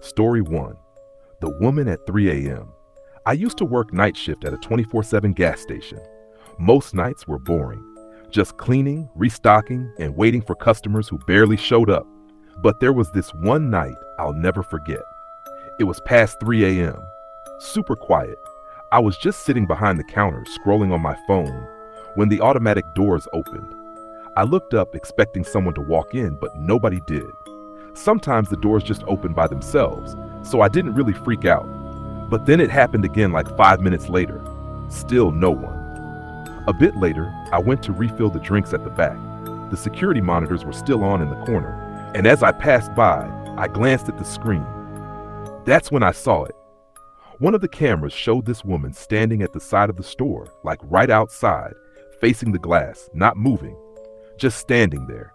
Story 1. The Woman at 3 a.m. I used to work night shift at a 24/7 gas station. Most nights were boring, just cleaning, restocking, and waiting for customers who barely showed up. But there was this one night I'll never forget. It was past 3 a.m. Super quiet. I was just sitting behind the counter scrolling on my phone when the automatic doors opened. I looked up expecting someone to walk in, but nobody did. Sometimes the doors just opened by themselves, so I didn't really freak out. But then it happened again like 5 minutes later. Still no one. A bit later, I went to refill the drinks at the back. The security monitors were still on in the corner, and as I passed by, I glanced at the screen. That's when I saw it. One of the cameras showed this woman standing at the side of the store, like right outside, facing the glass, not moving, just standing there.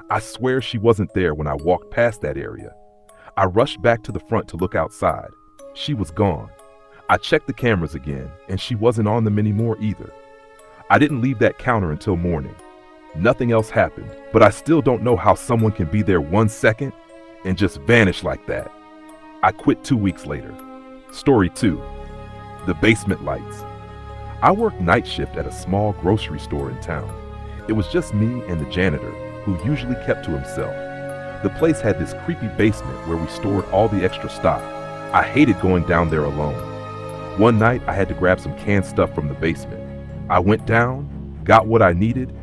I swear she wasn't there when I walked past that area. I rushed back to the front to look outside. She was gone. I checked the cameras again, and she wasn't on them anymore either. I didn't leave that counter until morning. Nothing else happened, but I still don't know how someone can be there 1 second and just vanish like that. I quit 2 weeks later. Story 2. The basement lights. I worked night shift at a small grocery store in town. It was just me and the janitor, who usually kept to himself. The place had this creepy basement where we stored all the extra stock. I hated going down there alone. One night I had to grab some canned stuff from the basement. I went down, got what I needed,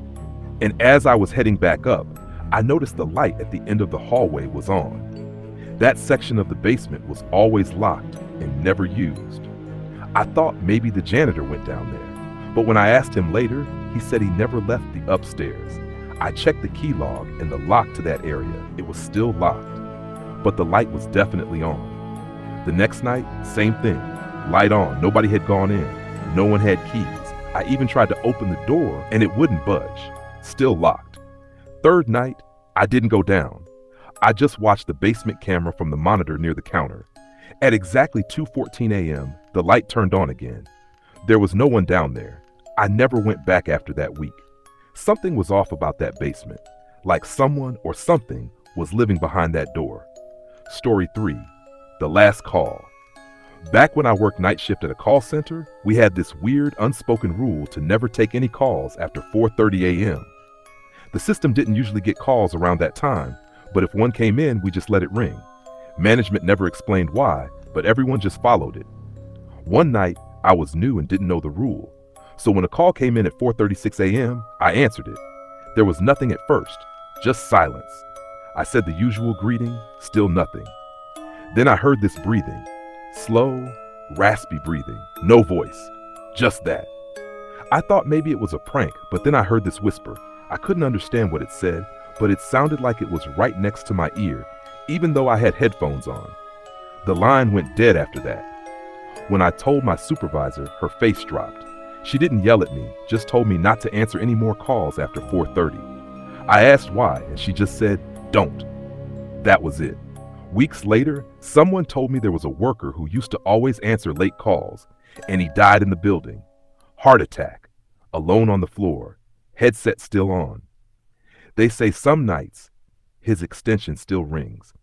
and as I was heading back up, I noticed the light at the end of the hallway was on. That section of the basement was always locked and never used. I thought maybe the janitor went down there, but when I asked him later, he said he never left the upstairs. I checked the key log and the lock to that area. It was still locked, but the light was definitely on. The next night, same thing. Light on, nobody had gone in. No one had keys. I even tried to open the door and it wouldn't budge. Still locked. Third night, I didn't go down. I just watched the basement camera from the monitor near the counter. At exactly 2:14 a.m., the light turned on again. There was no one down there. I never went back after that week. Something was off about that basement, like someone or something was living behind that door. Story 3. The last call. Back when I worked night shift at a call center, we had this weird unspoken rule to never take any calls after 4:30 a.m. The system didn't usually get calls around that time, but if one came in, we just let it ring. Management never explained why, but everyone just followed it. One night, I was new and didn't know the rule. So when a call came in at 4:36 a.m., I answered it. There was nothing at first, just silence. I said the usual greeting, still nothing. Then I heard this breathing, slow, raspy breathing, no voice, just that. I thought maybe it was a prank, but then I heard this whisper. I couldn't understand what it said, but it sounded like it was right next to my ear, even though I had headphones on. The line went dead after that. When I told my supervisor, her face dropped. She didn't yell at me, just told me not to answer any more calls after 4:30. I asked why, and she just said, "Don't." That was it. Weeks later, someone told me there was a worker who used to always answer late calls, and he died in the building. Heart attack, alone on the floor, headset still on. They say some nights, his extension still rings.